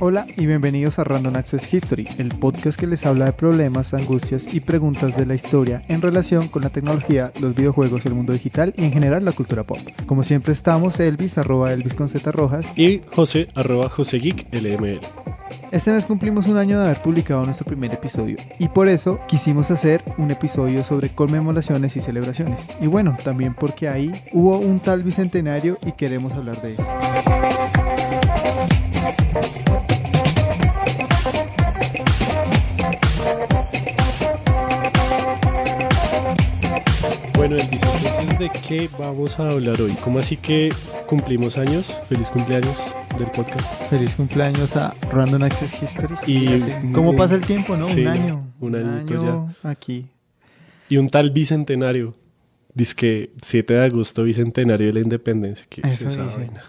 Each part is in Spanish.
Hola y bienvenidos a Random Access History, el podcast que les habla de problemas, angustias y preguntas de la historia en relación con la tecnología, los videojuegos, el mundo digital y en general la cultura pop. Como siempre estamos Elvis, @Elvis con Z Rojas y José, @JoseGeekLML. Este mes cumplimos un año de haber publicado nuestro primer episodio y por eso quisimos hacer un episodio sobre conmemoraciones y celebraciones. Y bueno, también porque ahí hubo un tal bicentenario y queremos hablar de eso. Bueno, Elvis, entonces, ¿de qué vamos a hablar hoy? ¿Cómo así que cumplimos años? Feliz cumpleaños del podcast. Feliz cumpleaños a Random Access History. Y ¿Cómo pasa el tiempo, no? Sí, Un año. Un añito año ya. Aquí. Y un tal bicentenario. Dizque 7 de agosto, bicentenario de la independencia. ¿Qué es esa vaina?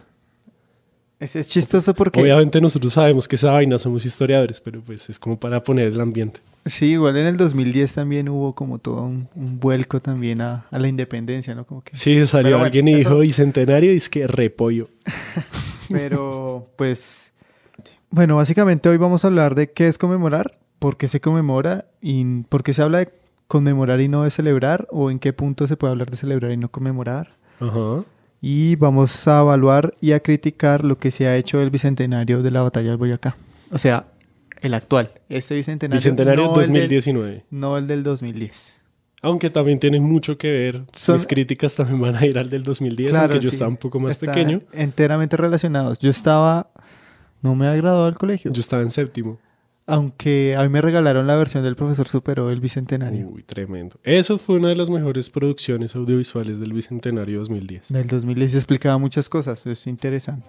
Es chistoso porque... Obviamente nosotros sabemos que esa vaina, somos historiadores, pero pues es como para poner el ambiente. Sí, igual en el 2010 también hubo como todo un vuelco también a la independencia, ¿no? Como que... Sí, salió bueno, alguien y dijo bicentenario y es que repollo. Pero pues... Bueno, básicamente hoy vamos a hablar de qué es conmemorar, por qué se conmemora y por qué se habla de conmemorar y no de celebrar, o en qué punto se puede hablar de celebrar y no conmemorar. Ajá. Y vamos a evaluar y a criticar lo que se ha hecho del bicentenario de la batalla del Boyacá. O sea, el actual. Este bicentenario. Bicentenario no 2019. No el del 2010. Aunque también tiene mucho que ver. Mis críticas también van a ir al del 2010, claro, aunque yo sí, estaba un poco más está pequeño. Enteramente relacionados. No me ha graduado del colegio. Yo estaba en séptimo. Aunque a mí me regalaron la versión del Profesor Superó del bicentenario. Uy, tremendo. Eso fue una de las mejores producciones audiovisuales del bicentenario 2010. Del 2010 se explicaba muchas cosas. Es interesante.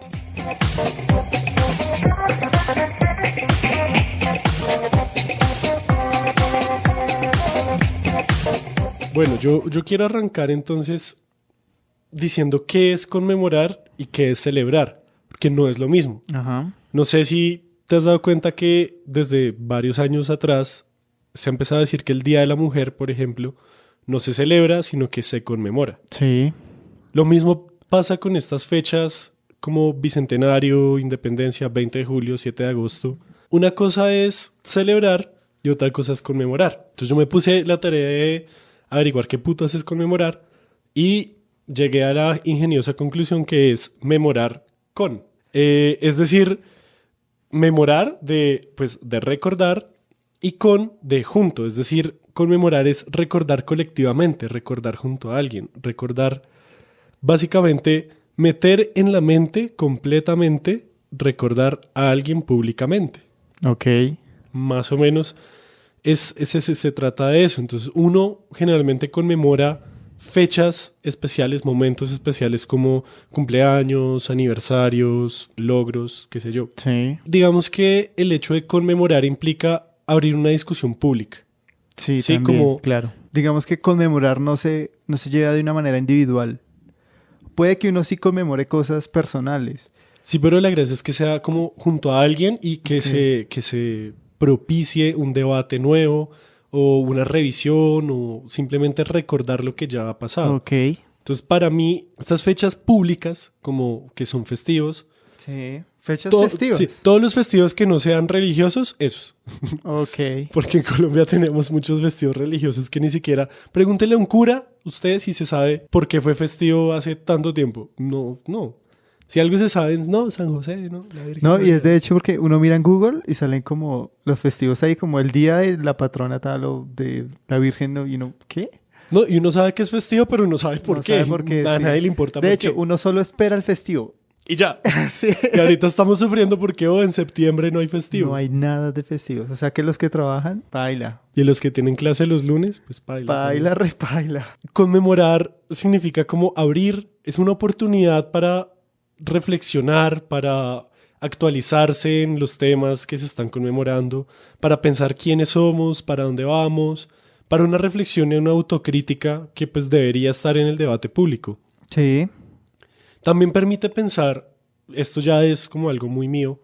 Bueno, yo quiero arrancar entonces diciendo qué es conmemorar y qué es celebrar, porque no es lo mismo. Ajá. No sé si te has dado cuenta que desde varios años atrás se ha empezado a decir que el Día de la Mujer, por ejemplo, no se celebra, sino que se conmemora. Sí. Lo mismo pasa con estas fechas como Bicentenario, Independencia, 20 de julio, 7 de agosto. Una cosa es celebrar y otra cosa es conmemorar. Entonces yo me puse la tarea de averiguar qué putas es conmemorar y llegué a la ingeniosa conclusión que es memorar con. Es decir, memorar de recordar y con de junto. Es decir, conmemorar es recordar colectivamente, recordar junto a alguien, recordar básicamente meter en la mente completamente recordar a alguien públicamente. Ok. Más o menos se trata de eso. Entonces uno generalmente conmemora fechas especiales, momentos especiales como cumpleaños, aniversarios, logros, qué sé yo. Sí. Digamos que el hecho de conmemorar implica abrir una discusión pública. Sí, también, como... claro. Digamos que conmemorar no se lleva de una manera individual. Puede que uno sí conmemore cosas personales. Sí, pero la gracia es que sea como junto a alguien y que se propicie un debate nuevo o una revisión o simplemente recordar lo que ya ha pasado. Ok. Entonces, para mí, estas fechas públicas, como que son festivos. Sí. Fechas festivas. Sí, todos los festivos que no sean religiosos, esos. Ok. Porque en Colombia tenemos muchos festivos religiosos que ni siquiera... Pregúntele a un cura, usted si se sabe por qué fue festivo hace tanto tiempo. No. Si algo se sabe, no, San José, ¿no? La Virgen No, y María. es de hecho porque uno mira en Google y salen como los festivos ahí, como el día de la patrona tal o de la Virgen, ¿no? Y uno, ¿qué? No, y uno sabe que es festivo, pero no sabe por qué. Sabe por qué, A sí. nadie le importa De por hecho, qué. uno solo espera el festivo. Y ya. Sí. Y ahorita estamos sufriendo porque en septiembre no hay festivos. No hay nada de festivos. O sea que los que trabajan, paila. Y los que tienen clase los lunes, pues paila. Paila, repaila. Conmemorar significa como abrir, es una oportunidad para reflexionar, para actualizarse en los temas que se están conmemorando, para pensar quiénes somos, para dónde vamos, para una reflexión y una autocrítica que pues debería estar en el debate público. Sí. También permite pensar, esto ya es como algo muy mío,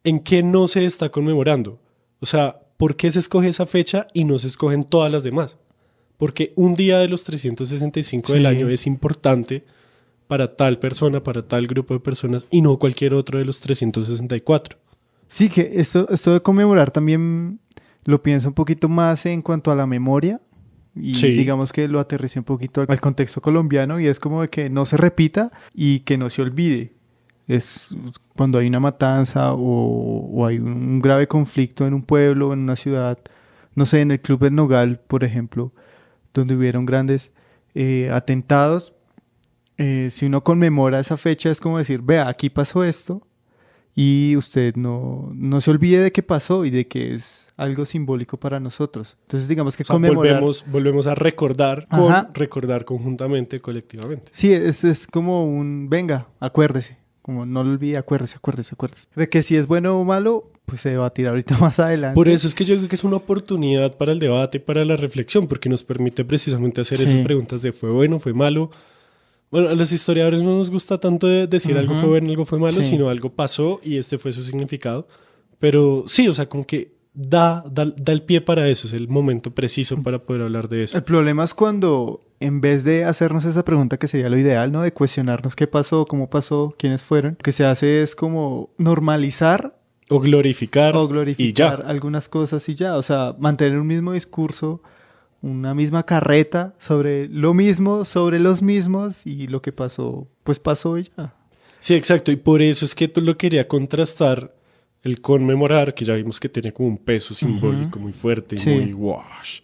en qué no se está conmemorando. O sea, ¿por qué se escoge esa fecha y no se escogen todas las demás? Porque un día de los 365 del año es importante para tal persona, para tal grupo de personas y no cualquier otro de los 364. Sí, que esto de conmemorar también lo pienso un poquito más en cuanto a la memoria y digamos que lo aterricé un poquito al contexto colombiano y es como de que no se repita y que no se olvide. Es cuando hay una matanza o hay un grave conflicto en un pueblo, en una ciudad, no sé, en el Club del Nogal, por ejemplo, donde hubieron grandes atentados. Si uno conmemora esa fecha es como decir, vea, aquí pasó esto y usted no se olvide de que pasó y de que es algo simbólico para nosotros. Entonces digamos que conmemorar... Volvemos a recordar recordar conjuntamente, colectivamente. Sí, es como un, venga, acuérdese. Como no lo olvide, acuérdese. De que si es bueno o malo, pues se debatirá ahorita más adelante. Por eso es que yo creo que es una oportunidad para el debate y para la reflexión, porque nos permite precisamente hacer esas preguntas de ¿fue bueno, fue malo? Bueno, a los historiadores no nos gusta tanto decir algo fue bueno, algo fue malo, sino algo pasó y este fue su significado. Pero sí, o sea, como que da el pie para eso, es el momento preciso para poder hablar de eso. El problema es cuando, en vez de hacernos esa pregunta que sería lo ideal, ¿no? De cuestionarnos qué pasó, cómo pasó, quiénes fueron, lo que se hace es como normalizar o glorificar y ya. Algunas cosas y ya. O sea, mantener un mismo discurso, una misma carreta sobre lo mismo, sobre los mismos y lo que pasó, pues pasó y ya. Sí, exacto. Y por eso es que tú lo quería contrastar el conmemorar, que ya vimos que tiene como un peso simbólico muy fuerte y muy wash,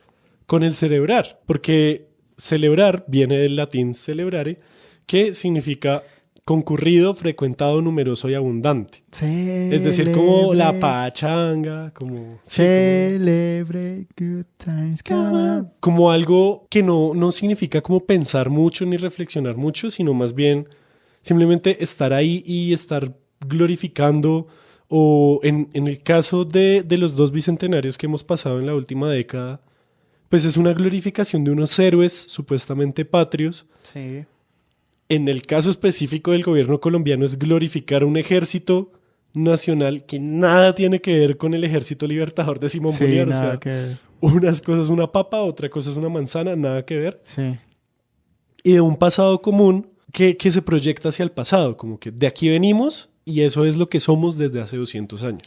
con el celebrar. Porque celebrar viene del latín celebrare, que significa concurrido, frecuentado, numeroso y abundante. Es decir, como la pachanga, como... Celebre good times come on. Como algo que no significa como pensar mucho ni reflexionar mucho, sino más bien simplemente estar ahí y estar glorificando. O en el caso de los 2 bicentenarios que hemos pasado en la última década, pues es una glorificación de unos héroes supuestamente patrios. Sí. En el caso específico del gobierno colombiano es glorificar un ejército nacional que nada tiene que ver con el ejército libertador de Simón Bolívar. O sea, unas cosas es una papa, otra cosa es una manzana, nada que ver. Sí. Y de un pasado común que se proyecta hacia el pasado, como que de aquí venimos y eso es lo que somos desde hace 200 años.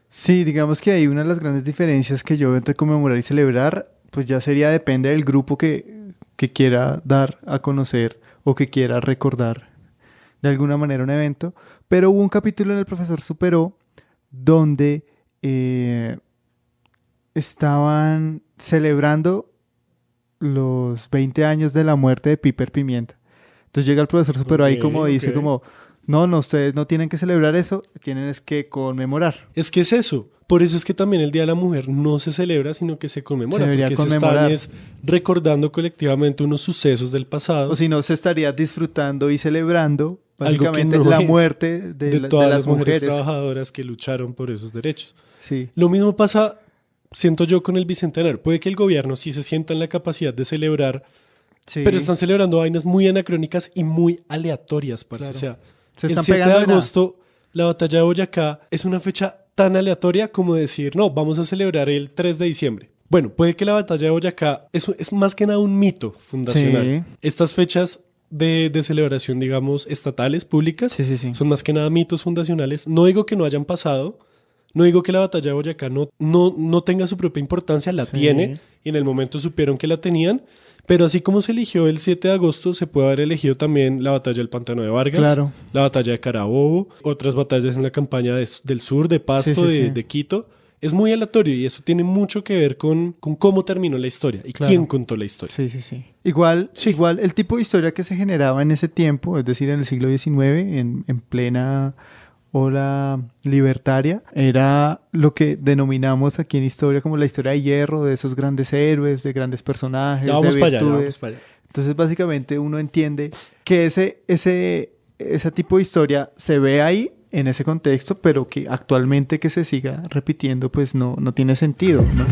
Sí, digamos que hay una de las grandes diferencias que yo veo entre conmemorar y celebrar, pues ya sería, depende del grupo que quiera dar a conocer o que quiera recordar de alguna manera un evento. Pero hubo un capítulo en El Profesor Superó donde estaban celebrando los 20 años de la muerte de Piper Pimienta. Entonces llega el profesor Superó ahí como dice como... No, ustedes no tienen que celebrar eso, tienen es que conmemorar. Es que es eso. Por eso es que también el Día de la Mujer no se celebra, sino que se conmemora. Porque se están recordando colectivamente unos sucesos del pasado. O si no, se estaría disfrutando y celebrando básicamente la muerte de todas las mujeres trabajadoras que lucharon por esos derechos. Sí. Lo mismo pasa, siento yo, con el Bicentenario. Puede que el gobierno sí se sienta en la capacidad de celebrar, pero están celebrando vainas muy anacrónicas y muy aleatorias, parce. Claro. O sea, se están el 7 pegando de agosto, la batalla de Boyacá es una fecha tan aleatoria como decir, no, vamos a celebrar el 3 de diciembre. Bueno, puede que la batalla de Boyacá es más que nada un mito fundacional. Sí. Estas fechas de celebración, digamos, estatales, públicas, son más que nada mitos fundacionales. No digo que no hayan pasado, no digo que la batalla de Boyacá no tenga su propia importancia, la tiene, y en el momento supieron que la tenían. Pero así como se eligió el 7 de agosto, se puede haber elegido también la batalla del Pantano de Vargas, la batalla de Carabobo, otras batallas en la campaña del sur, de Pasto, de Quito. Es muy aleatorio y eso tiene mucho que ver con cómo terminó la historia y quién contó la historia. Sí. Igual el tipo de historia que se generaba en ese tiempo, es decir, en el siglo XIX, en plena ola libertaria, era lo que denominamos aquí en historia como la historia de hierro, de esos grandes héroes, de grandes personajes, de virtudes. Vamos para allá. Entonces, básicamente, uno entiende que ese tipo de historia se ve ahí, en ese contexto, pero que actualmente que se siga repitiendo, pues no tiene sentido, ¿no?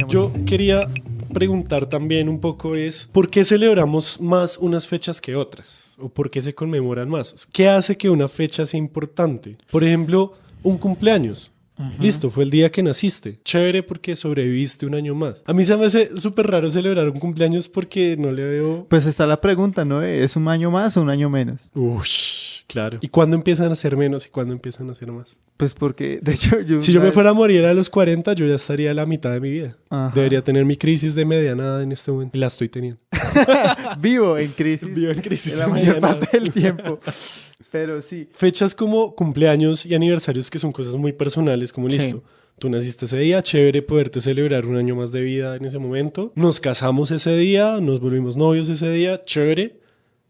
Yo quería preguntar también un poco es ¿por qué celebramos más unas fechas que otras? ¿O por qué se conmemoran más? ¿Qué hace que una fecha sea importante? Por ejemplo, un cumpleaños. Listo, fue el día que naciste. Chévere porque sobreviviste un año más. A mí se me hace súper raro celebrar un cumpleaños porque no le veo... Pues está la pregunta, ¿no? ¿Es un año más o un año menos? Ush, claro. ¿Y cuándo empiezan a ser menos y cuándo empiezan a ser más? Pues porque, de hecho, Si yo me fuera a morir a los 40, yo ya estaría a la mitad de mi vida. Ajá. Debería tener mi crisis de mediana edad en este momento. Y la estoy teniendo. Vivo en crisis. Vivo en crisis la de mayor mediana parte del tiempo. Pero sí. Fechas como cumpleaños y aniversarios que son cosas muy personales, como Sí. listo. Tú naciste ese día, chévere poderte celebrar un año más de vida en ese momento. Nos casamos ese día, nos volvimos novios ese día, chévere.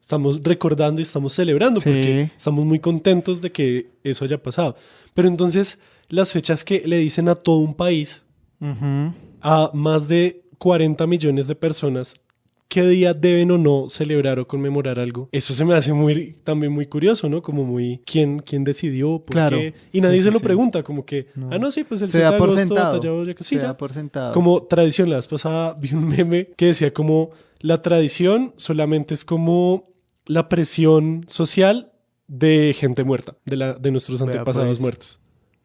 Estamos recordando y estamos celebrando Sí. porque estamos muy contentos de que eso haya pasado. Pero entonces, las fechas que le dicen a todo un país, Ujú. a más de 40 millones de personas, qué día deben o no celebrar o conmemorar algo. Eso se me hace también muy curioso, ¿no? Como muy, ¿quién decidió? ¿Por Claro. qué? Y nadie Sí, se sí, lo sí. pregunta, como que, No. no, sí, pues el Se 7 da de por agosto, sentado. tallado, ya que sí, Se ya. da por sentado. Como tradición, la vez pasada vi un meme que decía como, la tradición solamente es como la presión social de gente muerta, de nuestros Vea, antepasados pues. muertos.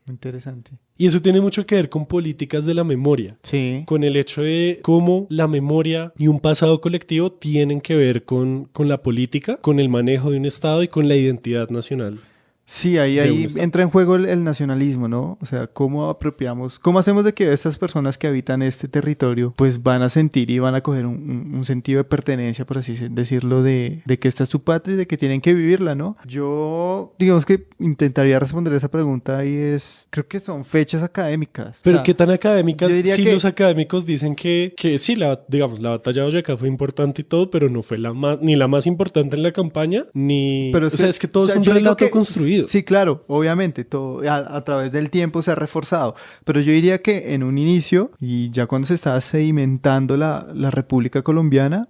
Interesante. Y eso tiene mucho que ver con políticas de la memoria. Sí. Con el hecho de cómo la memoria y un pasado colectivo tienen que ver con la política, con el manejo de un Estado y con la identidad nacional. Sí, ahí de un estado. entra en juego el nacionalismo, ¿no? O sea, cómo apropiamos, cómo hacemos de que estas personas que habitan este territorio pues van a sentir y van a coger un sentido de pertenencia, por así decirlo, de que esta es su patria y de que tienen que vivirla, ¿no? Yo, digamos que intentaría responder esa pregunta y creo que son fechas académicas. Pero O sea, qué tan académicas, yo diría sí, que- los académicos dicen que sí, digamos, la batalla de Boyacá fue importante y todo, pero no fue ni la más importante en la campaña, ni... Pero o sea, es que todo o sea, es un yo digo relato que- construido. Sí, claro, obviamente, todo a través del tiempo se ha reforzado. Pero yo diría que en un inicio, y ya cuando se estaba sedimentando la República Colombiana,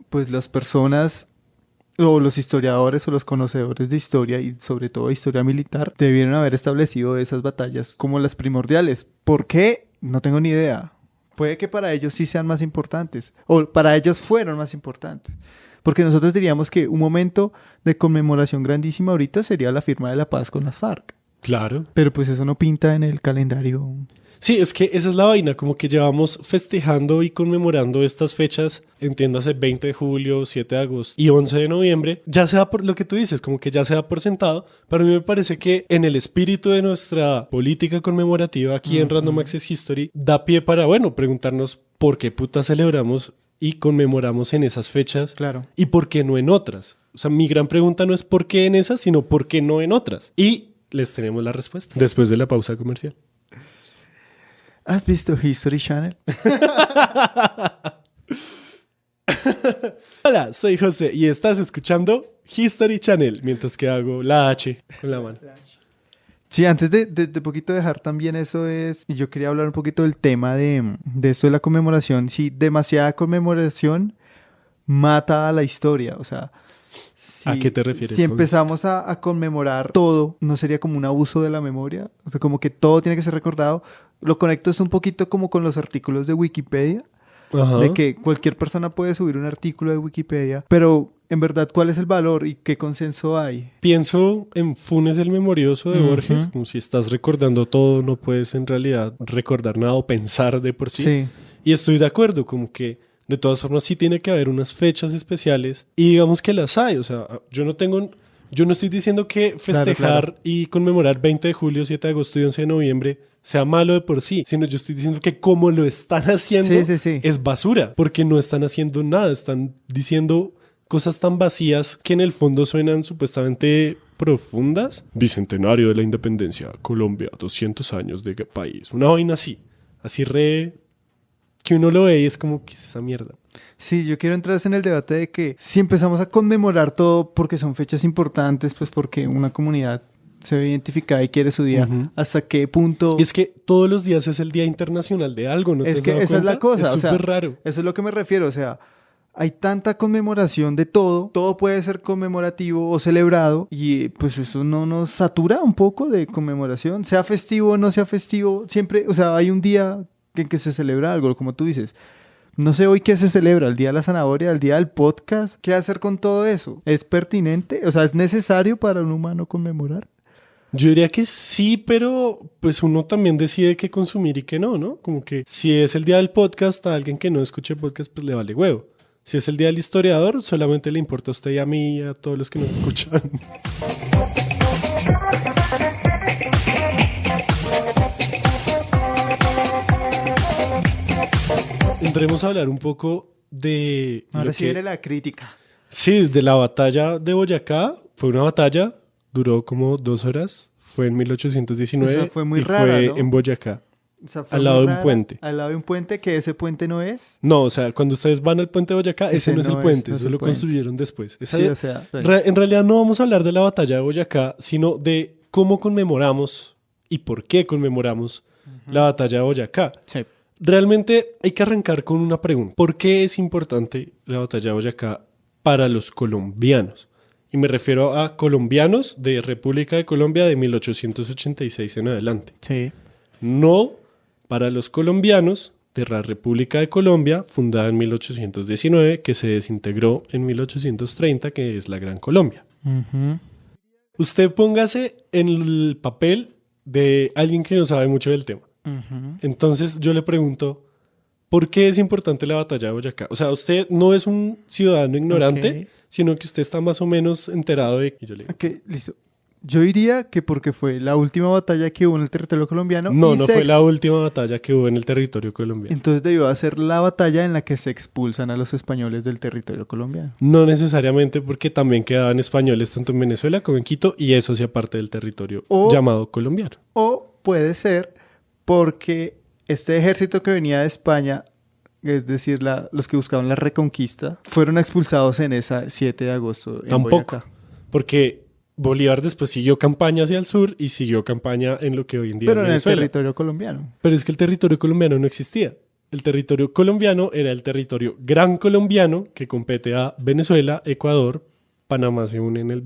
pues las personas, o los historiadores o los conocedores de historia, y sobre todo de historia militar, debieron haber establecido esas batallas como las primordiales. ¿Por qué? No tengo ni idea. Puede que para ellos sí sean más importantes, o para ellos fueron más importantes. Porque nosotros diríamos que un momento de conmemoración grandísima ahorita sería la firma de la paz con las FARC. Claro. Pero pues eso no pinta en el calendario. Sí, es que esa es la vaina, como que llevamos festejando y conmemorando estas fechas, entiéndase 20 de julio, 7 de agosto y 11 de noviembre, ya sea por lo que tú dices, como que ya se da por sentado, pero a mí me parece que en el espíritu de nuestra política conmemorativa aquí en Random Access History, da pie para, bueno, preguntarnos por qué puta celebramos y conmemoramos en esas fechas Claro. y por qué no en otras. O sea, mi gran pregunta no es por qué en esas, sino por qué no en otras. Y les tenemos la respuesta después de la pausa comercial. ¿Has visto History Channel? Hola, soy José y estás escuchando History Channel mientras que hago la H con la mano. Sí, antes de poquito dejar también eso y yo quería hablar un poquito del tema de esto de la conmemoración. Sí, demasiada conmemoración mata a la historia, o sea... ¿A qué te refieres Si con empezamos a conmemorar todo, ¿no sería como un abuso de la memoria? O sea, como que todo tiene que ser recordado. Lo conecto es un poquito como con los artículos de Wikipedia, Ajá. de que cualquier persona puede subir un artículo de Wikipedia, pero en verdad, ¿cuál es el valor y qué consenso hay? Pienso en Funes el Memorioso de Ujú. Borges, como si estás recordando todo, no puedes en realidad recordar nada o pensar de por sí. Sí. Y estoy de acuerdo, como que de todas formas sí tiene que haber unas fechas especiales y digamos que las hay, o sea, yo no estoy diciendo que festejar claro. y conmemorar 20 de julio, 7 de agosto y 11 de noviembre sea malo de por sí, sino yo estoy diciendo que como lo están haciendo Sí. es basura, porque no están haciendo nada, están diciendo cosas tan vacías que en el fondo suenan supuestamente profundas. Bicentenario de la Independencia, Colombia, 200 años de país, una vaina así re... que uno lo ve y es como, ¿qué es esa mierda? Sí, yo quiero entrar en el debate de que si empezamos a conmemorar todo porque son fechas importantes, pues porque una comunidad se ve identificada y quiere su día, Ujú. ¿hasta qué punto? Y es que todos los días es el Día Internacional de algo, ¿no te Es has que dado esa es cuenta? la cosa, Es o sea, súper raro. eso es lo que me refiero, o sea, hay tanta conmemoración de todo puede ser conmemorativo o celebrado y pues eso no nos satura un poco de conmemoración, sea festivo o no sea festivo, siempre, o sea, hay un día en que se celebra algo, como tú dices. No sé hoy qué se celebra, el día de la zanahoria, el día del podcast. ¿Qué hacer con todo eso? ¿Es pertinente? O sea, ¿es necesario para un humano conmemorar? Yo diría que sí, pero pues uno también decide qué consumir y qué no, ¿no? Como que si es el día del podcast, a alguien que no escuche podcast, pues le vale huevo. Si es el día del historiador, solamente le importa a usted y a mí y a todos los que nos escuchan. Entremos a hablar un poco de... Ahora sí viene la crítica. Sí, de la batalla de Boyacá. Fue una batalla, duró como 2 horas. Fue en 1819 O sea, fue muy y rara, fue ¿no? en Boyacá. O sea, fue Al muy lado de un rara, puente. Al lado de un puente, que ese puente no es. No, o sea, cuando ustedes van al puente de Boyacá, ese no es el puente, no es eso el lo puente. construyeron después. Sí, o sea. En realidad no vamos a hablar de la batalla de Boyacá, sino de cómo conmemoramos y por qué conmemoramos la batalla de Boyacá. Sí. Realmente hay que arrancar con una pregunta. ¿Por qué es importante la batalla de Boyacá para los colombianos? Y me refiero a colombianos de República de Colombia de 1886 en adelante. Sí. No para los colombianos de la República de Colombia, fundada en 1819, que se desintegró en 1830, que es la Gran Colombia. Uh-huh. Usted póngase en el papel de alguien que no sabe mucho del tema. Uh-huh. Entonces yo le pregunto, ¿por qué es importante la batalla de Boyacá? O sea, usted no es un ciudadano ignorante, sino que usted está más o menos enterado de... Y yo le digo, Ok, listo. Yo diría que porque fue la última batalla que hubo en el territorio colombiano. no fue la última batalla que hubo en el territorio colombiano. Entonces debió de ser la batalla en la que se expulsan a los españoles del territorio colombiano. No necesariamente, porque también quedaban españoles tanto en Venezuela como en Quito y eso hacía parte del territorio llamado colombiano. O puede ser porque este ejército que venía de España, es decir, los que buscaban la reconquista, fueron expulsados en esa 7 de agosto en Tampoco, Boyacá. porque Bolívar después siguió campaña hacia el sur y siguió campaña en lo que hoy en día es Pero en el Venezuela. territorio colombiano. Pero es que el territorio colombiano no existía. El territorio colombiano era el territorio gran colombiano que compete a Venezuela, Ecuador, Panamá se une en el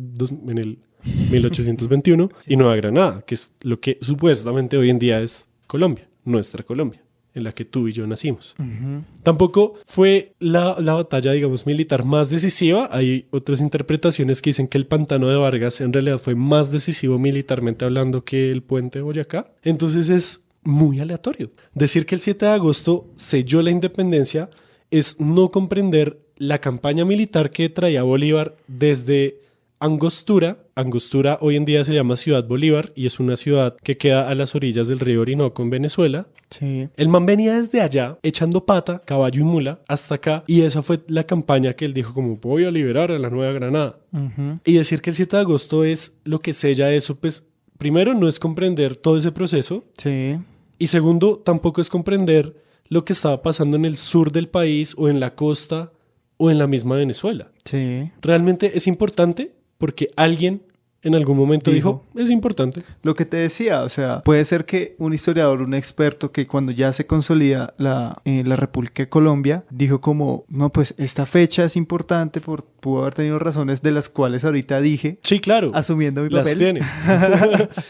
1821 y Nueva Granada, que es lo que supuestamente hoy en día es Colombia, nuestra Colombia, en la que tú y yo nacimos. Uh-huh. Tampoco fue la batalla, digamos, militar más decisiva. Hay otras interpretaciones que dicen que el Pantano de Vargas en realidad fue más decisivo militarmente hablando que el puente de Boyacá. Entonces es muy aleatorio. Decir que el 7 de agosto selló la independencia es no comprender la campaña militar que traía Bolívar desde Angostura. Angostura hoy en día se llama Ciudad Bolívar y es una ciudad que queda a las orillas del río Orinoco en Venezuela. Sí. El man venía desde allá echando pata, caballo y mula hasta acá y esa fue la campaña que él dijo como voy a liberar a la Nueva Granada. Uh-huh. Y decir que el 7 de agosto es lo que sella eso, pues primero no es comprender todo ese proceso. Sí. Y segundo, tampoco es comprender lo que estaba pasando en el sur del país o en la costa o en la misma Venezuela. Sí. Realmente es importante porque alguien en algún momento dijo, es importante. Lo que te decía, o sea, puede ser que un historiador, un experto que cuando ya se consolida la República de Colombia, dijo como, no, pues esta fecha es importante, pudo haber tenido razones de las cuales ahorita dije. Sí, claro. Asumiendo mi papel. Las tiene.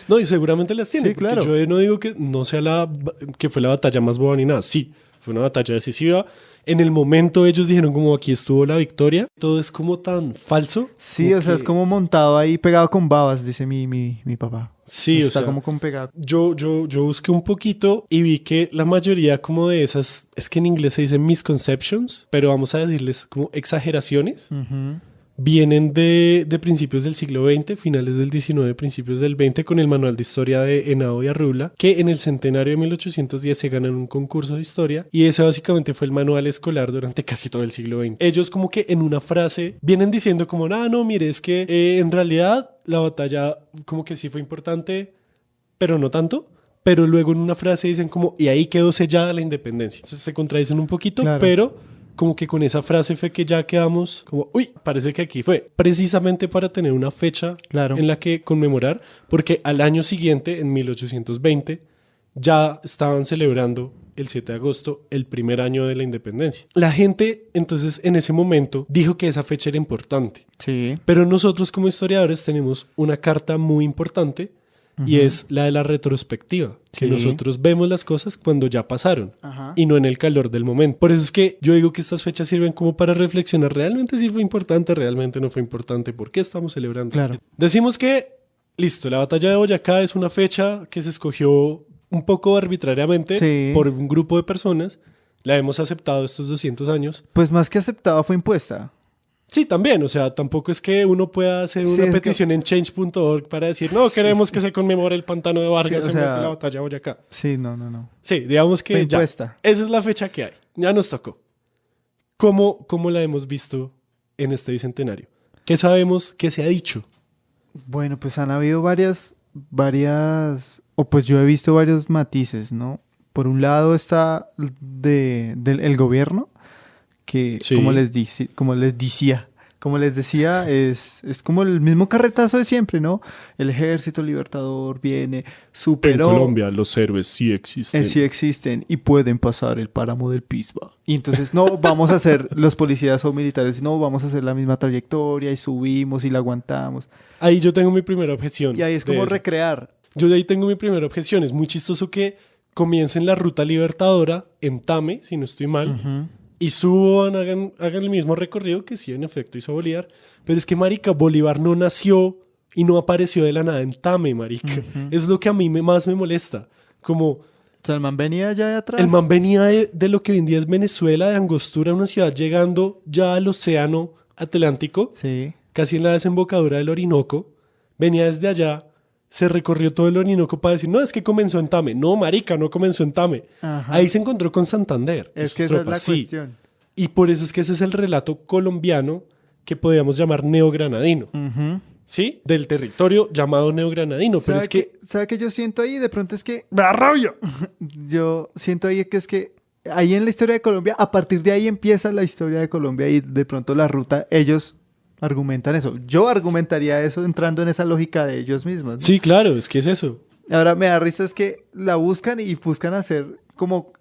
No, y seguramente las tiene. Sí, claro. Yo no digo que no sea que fue la batalla más boba ni nada. Sí, fue una batalla decisiva. En el momento ellos dijeron como aquí estuvo la victoria. Todo es como tan falso. Sí, o sea, es como montado ahí pegado con babas, dice mi papá. Sí, Está o sea, como con pegado. Yo busqué un poquito y vi que la mayoría como de esas, es que en inglés se dice misconceptions, pero vamos a decirles como exageraciones, Uh-huh. vienen de principios del siglo XX, finales del XIX, principios del XX, con el manual de historia de Henao y Arrula, que en el centenario de 1810 se ganan un concurso de historia y ese básicamente fue el manual escolar durante casi todo el siglo XX. Ellos como que en una frase vienen diciendo como, no, mire, es que en realidad la batalla como que sí fue importante, pero no tanto. Pero luego en una frase dicen como, y ahí quedó sellada la independencia. Entonces se contradicen un poquito, Claro. pero como que con esa frase fue que ya quedamos como, uy, parece que aquí fue. Precisamente para tener una fecha Claro. en la que conmemorar, porque al año siguiente, en 1820, ya estaban celebrando el 7 de agosto, el primer año de la independencia. La gente, entonces, en ese momento, dijo que esa fecha era importante. Sí. Pero nosotros como historiadores tenemos una carta muy importante y es la de la retrospectiva, que Sí. nosotros vemos las cosas cuando ya pasaron Ajá. y no en el calor del momento. Por eso es que yo digo que estas fechas sirven como para reflexionar, realmente sí fue importante, realmente no fue importante, ¿por qué estamos celebrando? Claro. Decimos que, listo, la batalla de Boyacá es una fecha que se escogió un poco arbitrariamente Sí. por un grupo de personas, la hemos aceptado estos 200 años. Pues más que aceptada fue impuesta. Sí, también, o sea, tampoco es que uno pueda hacer Sí, una es que- petición en change.org para decir, no, queremos que se conmemore el pantano de Vargas Sí, o en vez de sea- la batalla de Boyacá. Sí, no. Sí, digamos Fue que ya, impuesta. esa es la fecha que hay, ya nos tocó. ¿Cómo la hemos visto en este bicentenario? ¿Qué sabemos? ¿Qué se ha dicho? Bueno, pues han habido o pues yo he visto varios matices, ¿no? Por un lado está el gobierno, que Sí. como les decía, es como el mismo carretazo de siempre, ¿no? El Ejército Libertador viene, superó. En Colombia los héroes sí existen. Sí existen y pueden pasar el páramo del Pisba. Y entonces no vamos a hacer, los policías o militares, no vamos a hacer la misma trayectoria y subimos y la aguantamos. Ahí yo tengo mi primera objeción. Y ahí es de como eso. recrear. Yo de ahí tengo mi primera objeción. Es muy chistoso que comiencen la ruta libertadora en Tame, si no estoy mal, Ujú. y suban, hagan el mismo recorrido que sí, en efecto, hizo Bolívar. Pero es que, marica, Bolívar no nació y no apareció de la nada en Tame, marica. Ujú. Es lo que a mí más me molesta. Como O sea, el man venía ya de atrás. el man venía de lo que hoy en día es Venezuela, de Angostura, una ciudad llegando ya al océano Atlántico, Sí. casi en la desembocadura del Orinoco. Venía desde allá, se recorrió todo el Orinoco para decir, no, es que comenzó en Tame. No, marica, no comenzó en Tame. Ajá. Ahí se encontró con Santander. y Es sus que esa es tropas, la sí. cuestión. Y por eso es que ese es el relato colombiano que podríamos llamar neogranadino, Ujú. ¿sí? Del territorio llamado neogranadino. Pero es que... ¿Sabe qué yo siento ahí? De pronto es que ¡Me da rabia! yo siento ahí que es que ahí en la historia de Colombia, a partir de ahí empieza la historia de Colombia y de pronto la ruta, ellos argumentan eso. Yo argumentaría eso entrando en esa lógica de ellos mismos, ¿no? Sí, claro, es que es eso. Ahora me da risa es que la buscan y buscan hacer como...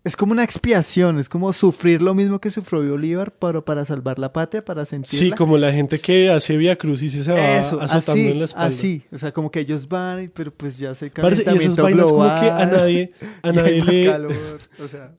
Es como una expiación, es como sufrir lo mismo que sufrió Bolívar para salvar la patria, para sentirla. Sí, como la gente que hace Vía Crucis y se va Eso, azotando así, en la espalda. así. O sea, como que ellos van, pero pues ya se Parce, y esas calentamiento vainas como global. que a nadie y hay le... más calor, o sea...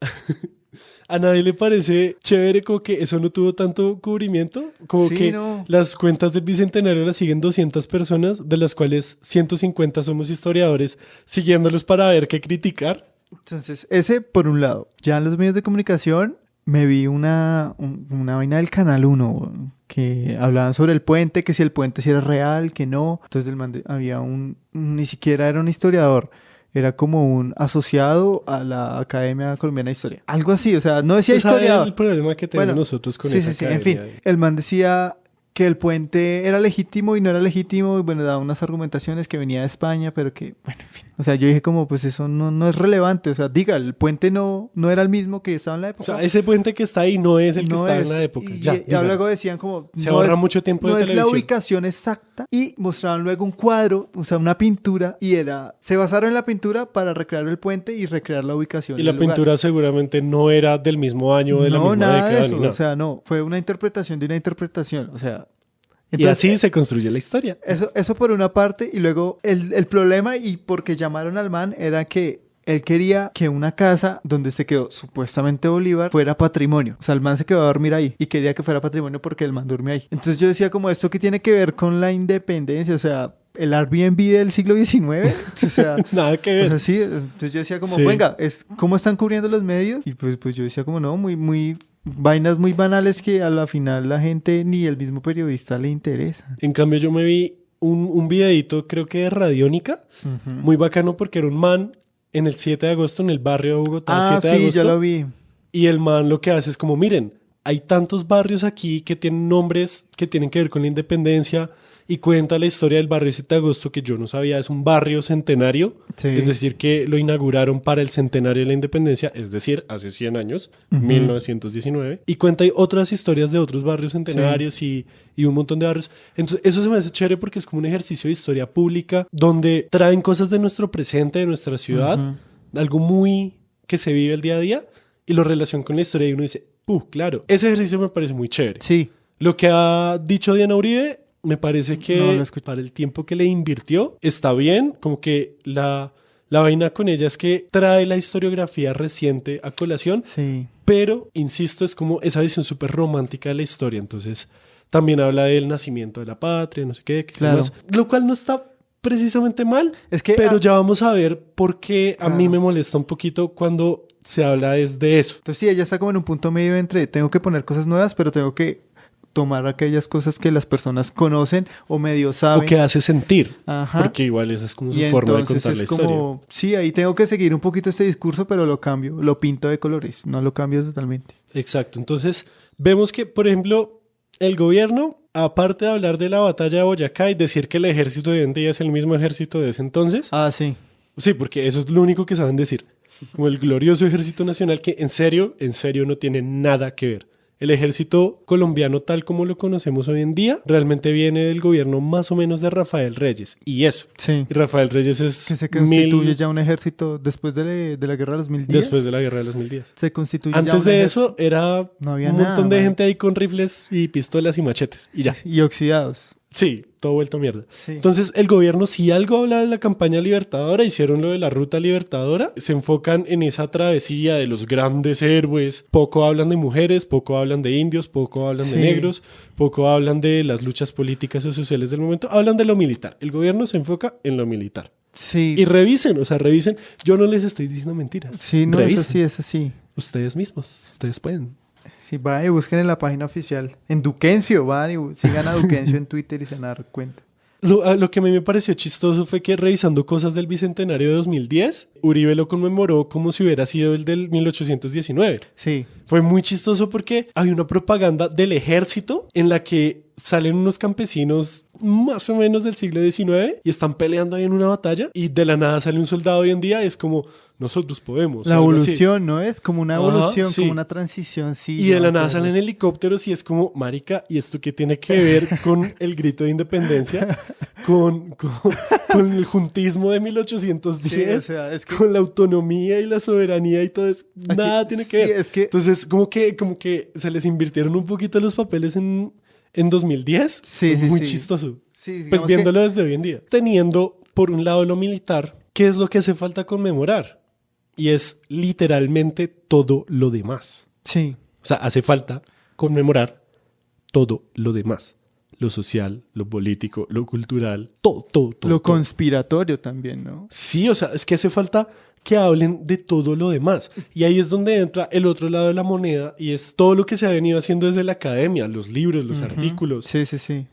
A nadie le parece chévere como que eso no tuvo tanto cubrimiento, como Sí, que no. las cuentas del Bicentenario las siguen 200 personas, de las cuales 150 somos historiadores, siguiéndolos para ver qué criticar. Entonces, ese por un lado. Ya en los medios de comunicación me vi una vaina del Canal 1 que hablaban sobre el puente, que si el puente sí era real, que no. Entonces había ni siquiera era un historiador, era como un asociado a la Academia Colombiana de Historia. Algo así, o sea, no decía Usted sabe historiador. el problema que tenemos Bueno, nosotros con sí, esa en fin, academia. el man decía que el puente era legítimo y no era legítimo, y bueno, daba unas argumentaciones que venía de España, pero que, bueno, en fin. O sea, yo dije como, pues eso no es relevante, o sea, diga, el puente no era el mismo que estaba en la O época. sea, ese puente que está ahí no es el que No está es. en la época. Y, Ya, y dígalo. luego decían como... Se ahorra mucho tiempo de no es la televisión. ubicación exacta, y mostraban luego un cuadro, o sea, una pintura, y se basaron en la pintura para recrear el puente y recrear la ubicación. Y del la lugar. pintura seguramente no era del mismo año o de la No, misma nada década. de eso, ni nada. o sea, no, fue una interpretación de una interpretación, o sea... y así se construye la historia. Eso por una parte, y luego el problema, y porque llamaron al man, era que él quería que una casa donde se quedó supuestamente Bolívar fuera patrimonio. O sea, el man se quedó a dormir ahí y quería que fuera patrimonio porque el man durmió ahí. Entonces yo decía como, ¿esto qué tiene que ver con la independencia? O sea, el Airbnb del siglo XIX. O sea... Nada que ver. O sea, sí, entonces yo decía como, Sí. venga, ¿cómo están cubriendo los medios? Y pues yo decía como, no, muy vainas muy banales que a la final la gente ni el mismo periodista le interesa. En cambio, yo me vi un videíto, creo que de Radiónica, muy bacano porque era un man en el 7 de agosto en el barrio de Bogotá, Ah, 7 de sí, agosto. yo lo vi. Y el man lo que hace es como, miren, hay tantos barrios aquí que tienen nombres que tienen que ver con la independencia y cuenta la historia del barrio 7 de agosto que yo no sabía, es un barrio centenario, Sí. es decir, que lo inauguraron para el centenario de la independencia, es decir, hace 100 años, 1919, y cuenta otras historias de otros barrios centenarios y un montón de barrios. Entonces, eso se me hace chévere porque es como un ejercicio de historia pública donde traen cosas de nuestro presente, de nuestra ciudad, algo muy que se vive el día a día y lo relaciona con la historia y uno dice, claro, ese ejercicio me parece muy chévere. Sí. Lo que ha dicho Diana Uribe me parece que No, lo escuché. para el tiempo que le invirtió está bien, como que la vaina con ella es que trae la historiografía reciente a colación, Sí, pero, insisto, es como esa visión súper romántica de la historia, entonces también habla del nacimiento de la patria, no sé qué, qué sé Claro. más, lo cual no está precisamente mal, es que... pero ya vamos a ver por qué a mí Claro. me molesta un poquito cuando se habla es de eso. Entonces sí, ella está como en un punto medio entre tengo que poner cosas nuevas, pero tengo que tomar aquellas cosas que las personas conocen o medio O saben. que hace sentir, Ajá. porque igual esa es como su Y forma de entonces contar la es historia. como, sí, ahí tengo que seguir un poquito este discurso, pero lo cambio, lo pinto de colores, no lo cambio totalmente. Exacto. Entonces, vemos que, por ejemplo, el gobierno, aparte de hablar de la batalla de Boyacá y decir que el ejército de hoy en día es el mismo ejército de ese entonces, Ah, sí. sí, porque eso es lo único que saben decir, como el glorioso ejército nacional que en serio no tiene nada que ver. El ejército colombiano tal como lo conocemos hoy en día realmente viene del gobierno más o menos de Rafael Reyes. Y eso. Sí. Y Rafael Reyes es Que se constituye ya un ejército después de la guerra de los 1010. después de la guerra de los 1010. Se constituye ya Antes un de ejército. eso era No había un montón nada, de man. gente ahí con rifles y pistolas y machetes. Y ya. Y oxidados. Sí, todo vuelto a mierda. Sí. Entonces, el gobierno, si algo habla de la campaña libertadora, hicieron lo de la ruta libertadora, se enfocan en esa travesía de los grandes héroes. Poco hablan de mujeres, poco hablan de indios, poco hablan de Sí. negros, poco hablan de las luchas políticas o sociales del momento. Hablan de lo militar. El gobierno se enfoca en lo militar. Sí. Y revisen, o sea, revisen. Yo no les estoy diciendo mentiras. Sí, no, Revisen. es así, es así. Ustedes mismos, ustedes pueden. Sí, van y busquen en la página oficial. En Duquencio, van y sigan a Duquencio en Twitter y se van a dar cuenta. Lo que a mí me pareció chistoso fue que revisando cosas del Bicentenario de 2010, Uribe lo conmemoró como si hubiera sido el del 1819. Sí. Fue muy chistoso porque había una propaganda del ejército en la que salen unos campesinos más o menos del siglo XIX y están peleando ahí en una batalla y de la nada sale un soldado hoy en día y es como nosotros podemos. La o algo así. evolución, ¿no? Es como una Ajá, evolución, sí. como una transición, sí. Y de yo la me nada acuerdo. salen helicópteros y es como, marica, ¿y esto qué tiene que ver con el grito de independencia? Con el juntismo de 1810, Sí, o sea, es que... con la autonomía y la soberanía y todo eso. Nada tiene que sí, ver. es que... Entonces, como que se les invirtieron un poquito los papeles en 2010. Sí, sí, Muy sí. chistoso. Sí, Pues digamos viéndolo desde hoy en día. Teniendo, por un lado, lo militar, ¿qué es lo que hace falta conmemorar? Y es literalmente todo lo demás. Sí. O sea, hace falta conmemorar todo lo demás. Lo social, lo político, lo cultural, todo. Lo todo. conspiratorio también, ¿no? Sí, o sea, es que hace falta que hablen de todo lo demás. Y ahí es donde entra el otro lado de la moneda y es todo lo que se ha venido haciendo desde la academia, los libros, los artículos, Sí, sí, sí.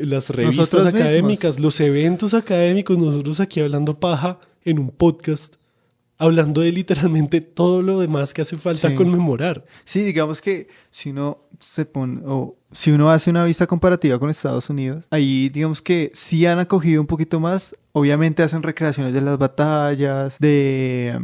las revistas Nosotros académicas, mismos. los eventos académicos, nosotros aquí hablando paja en un podcast, hablando de literalmente todo lo demás que hace falta Sí. conmemorar. Sí, digamos que si uno se pone, o si uno hace una vista comparativa con Estados Unidos, ahí digamos que sí han acogido un poquito más. Obviamente hacen recreaciones de las batallas, de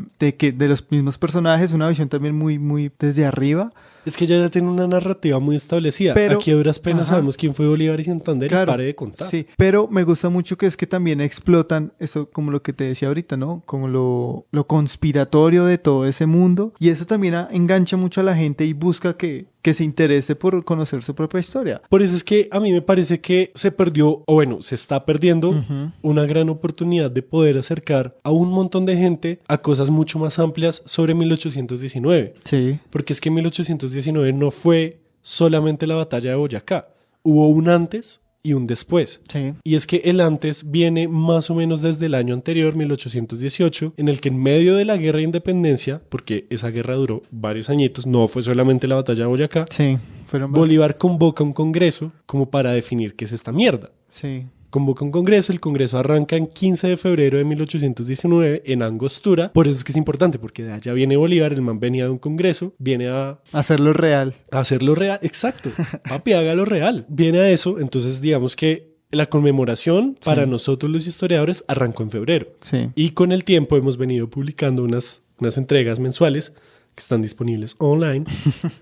los mismos personajes, una visión también muy, muy desde arriba. Es que ya tiene una narrativa muy establecida. Pero- Aquí a duras penas ajá. sabemos quién fue Bolívar y Santander y pare de contar. Sí, pero me gusta mucho que es que también explotan eso como lo que te decía ahorita, ¿no? Como lo conspiratorio de todo ese mundo. Y eso también engancha mucho a la gente y busca que se interese por conocer su propia historia. Por eso es que a mí me parece que se perdió, o bueno, se está perdiendo Ujú. una gran oportunidad de poder acercar a un montón de gente a cosas mucho más amplias sobre 1819. Sí, Porque es que 1819 no fue solamente la batalla de Boyacá. Hubo un antes y un después. sí. Y es que el antes viene más o menos desde el año anterior, 1818, en el que en medio de la guerra de independencia, porque esa guerra duró varios añitos, no fue solamente la batalla de Boyacá, Sí, fueron más. Bolívar convoca un congreso como para definir qué es esta mierda. Sí, Convoca un congreso, el congreso arranca en 15 de febrero de 1819 en Angostura. Por eso es que es importante, porque de allá viene Bolívar, el man venía de un congreso, viene a hacerlo real. hacerlo real. Exacto, papi, hágalo real. Viene a eso, entonces digamos que la conmemoración para nosotros los historiadores arrancó en febrero. Sí, Y con el tiempo hemos venido publicando unas entregas mensuales que están disponibles online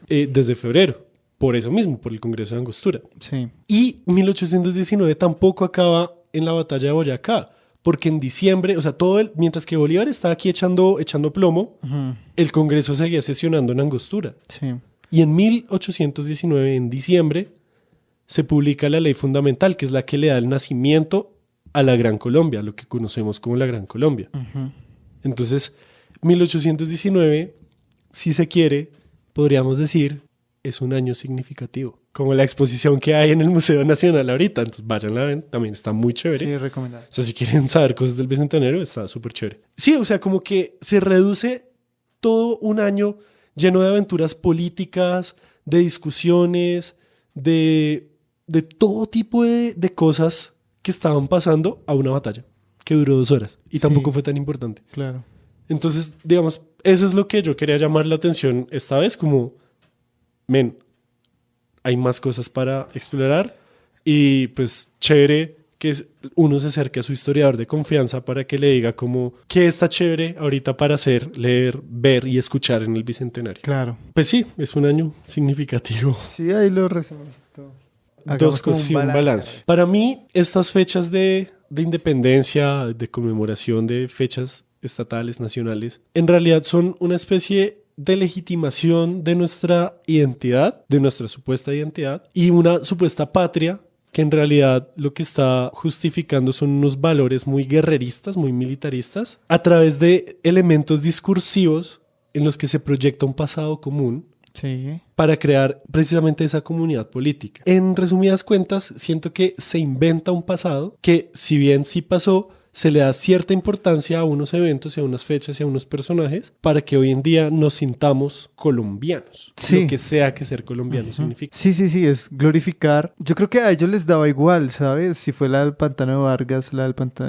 desde febrero. Por eso mismo, por el Congreso de Angostura. sí. Y 1819 tampoco acaba en la batalla de Boyacá, porque en diciembre, o sea, mientras que Bolívar estaba aquí echando plomo, Ujú. el Congreso seguía sesionando en Angostura. Sí. Y en 1819, en diciembre, se publica la ley fundamental, que es la que le da el nacimiento a la Gran Colombia, lo que conocemos como la Gran Colombia. Entonces, 1819, si se quiere, podríamos decir, es un año significativo. Como la exposición que hay en el Museo Nacional ahorita. Entonces, vayan a ver, también está muy chévere. Sí, recomendable. O sea, si quieren saber cosas del Bicentenario, está súper chévere. Sí, o sea, como que se reduce todo un año lleno de aventuras políticas, de discusiones, de todo tipo de cosas que estaban pasando a una batalla que duró 2 horas y tampoco fue tan importante. Claro. Entonces, digamos, eso es lo que yo quería llamar la atención esta vez, como, hay más cosas para explorar y pues chévere que uno se acerque a su historiador de confianza para que le diga como qué está chévere ahorita para hacer, leer, ver y escuchar en el Bicentenario. Claro. Pues sí, es un año significativo. Sí, ahí lo resumo todo. Dos cosas y un balance. Para mí, estas fechas de independencia, de conmemoración de fechas estatales, nacionales, en realidad son una especie de legitimación de nuestra identidad, de nuestra supuesta identidad, y una supuesta patria que en realidad lo que está justificando son unos valores muy guerreristas, muy militaristas, a través de elementos discursivos en los que se proyecta un pasado común. Sí. Para crear precisamente esa comunidad política. En resumidas cuentas, siento que se inventa un pasado que, si bien sí pasó, se le da cierta importancia a unos eventos y a unas fechas y a unos personajes para que hoy en día nos sintamos colombianos. Sí. Lo que sea que ser colombiano significa. Sí, es glorificar. Yo creo que a ellos les daba igual, ¿sabes? Si fue la del Pantano de Vargas, la del Puente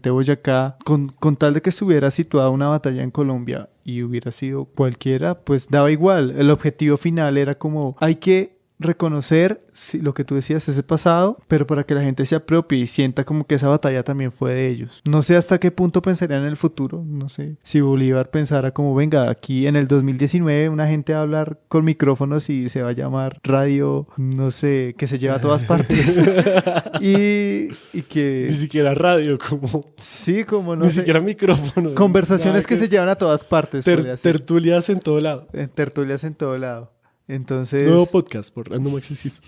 de Boyacá, con tal de que estuviera situada una batalla en Colombia y hubiera sido cualquiera, pues daba igual. El objetivo final era como, hay que reconocer lo que tú decías, ese pasado, pero para que la gente se apropie y sienta como que esa batalla también fue de ellos. No sé hasta qué punto pensarían en el futuro, no sé si Bolívar pensara como, venga, aquí en el 2019 una gente va a hablar con micrófonos y se va a llamar radio, no sé, que se lleva a todas partes. y que... Ni siquiera radio, como... Sí, como no Ni sé. siquiera micrófono. Conversaciones que se llevan a todas partes. Tertulias en todo lado. Tertulias en todo lado. Entonces... Nuevo podcast por Random Access.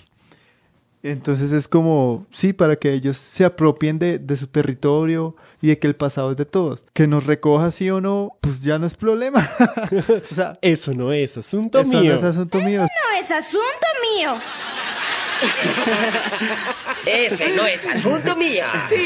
Entonces es como, sí, para que ellos se apropien de su territorio y de que el pasado es de todos. Que nos recoja sí o no, pues ya no es problema. O sea, eso no es asunto mío. Eso no es asunto mío. Eso no es asunto mío. Ese no es asunto mío. Sí,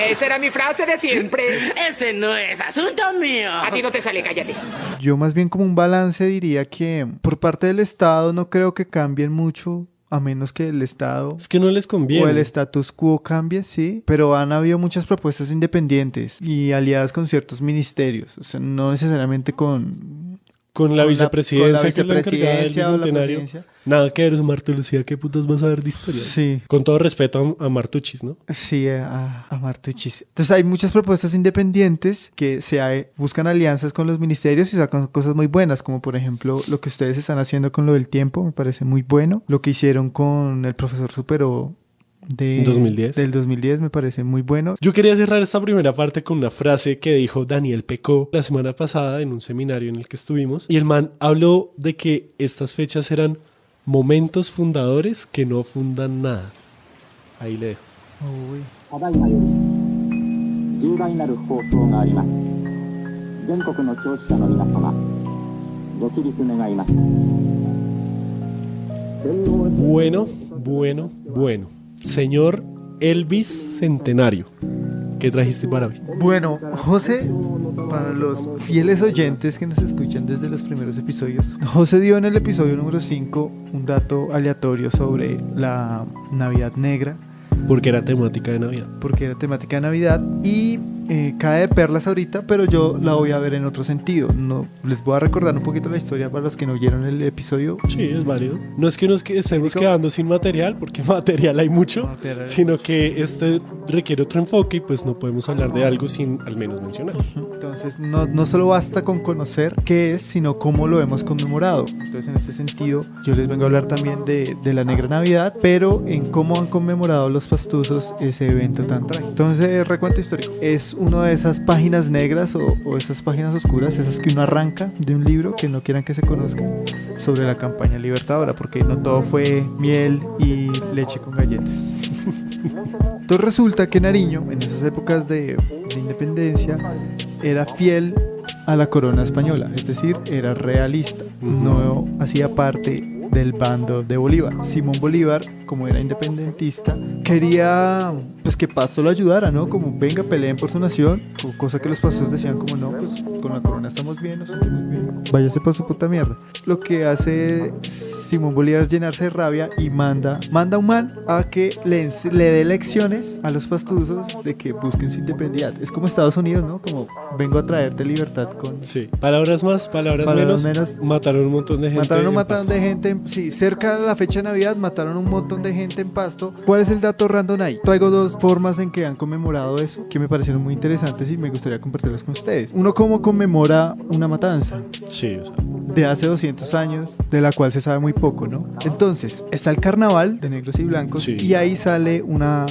esa era mi frase de siempre. Ese no es asunto mío. A ti no te sale, cállate. Yo más bien como un balance diría que por parte del Estado no creo que cambien mucho, a menos que el Estado... Es que no les conviene. O el status quo cambie, sí. Pero han habido muchas propuestas independientes y aliadas con ciertos ministerios. O sea, no necesariamente con la vicepresidencia, que es la encargada del Bicentenario. Nada que ver, Marta Lucía, ¿qué putas vas a ver de historia? Sí. Con todo respeto a Martuchis, ¿no? Sí, a Martuchis. Entonces hay muchas propuestas independientes que buscan alianzas con los ministerios y sacan cosas muy buenas, como por ejemplo lo que ustedes están haciendo con lo del tiempo, me parece muy bueno. Lo que hicieron con el profesor Superó del 2010 me parece muy bueno. Yo quería cerrar esta primera parte con una frase que dijo Daniel Pecó la semana pasada en un seminario en el que estuvimos, y el man habló de que estas fechas eran momentos fundadores que no fundan nada. Ahí le dejo. Bueno. Señor Elvis Centenario, ¿qué trajiste para hoy? Bueno, José, para los fieles oyentes que nos escuchan desde los primeros episodios, José dio en el episodio número 5 un dato aleatorio sobre la Navidad Negra. Porque era temática de Navidad. Y cae de perlas ahorita, pero yo la voy a ver en otro sentido. No, les voy a recordar un poquito la historia para los que no oyeron el episodio. Sí, es válido. No es que nos estemos quedando sin material, porque material hay mucho, sino que este requiere otro enfoque y pues no podemos hablar de algo sin al menos mencionar. Entonces no solo basta con conocer qué es, sino cómo lo hemos conmemorado. Entonces en este sentido yo les vengo a hablar también de la Negra Navidad, pero en cómo han conmemorado los pastuzos ese evento tan trágico. Entonces, recuento histórico. Es uno de esas páginas negras o esas páginas oscuras, esas que uno arranca de un libro que no quieran que se conozca, sobre la campaña libertadora, porque no todo fue miel y leche con galletas. Entonces resulta que Nariño, en esas épocas de independencia, era fiel a la corona española, es decir, era realista, no hacía parte del bando de Bolívar. Simón Bolívar, como era independentista, quería pues que Pasto lo ayudara, ¿no? Como venga, peleen por su nación, cosa que los pastos decían como no, pues con la corona estamos bien, nos sentimos bien, váyase para su puta mierda. Lo que hace Simón Bolívar es llenarse de rabia y manda a un man a que le dé lecciones a los pastusos de que busquen su independencia. Es como Estados Unidos, ¿no? Como vengo a traerte libertad con... Sí, palabras más, palabras menos. Mataron un montón de gente. Mataron un montón de gente, sí, cerca de la fecha de Navidad mataron un montón de gente en Pasto. ¿Cuál es el dato random ahí? Traigo dos formas en que han conmemorado eso, que me parecieron muy interesantes y me gustaría compartirlas con ustedes. Uno, cómo conmemora una matanza. Sí, o sea, De hace 200 años, de la cual se sabe muy poco, ¿no? Entonces, está el carnaval de negros y blancos, sí. Y ahí sale una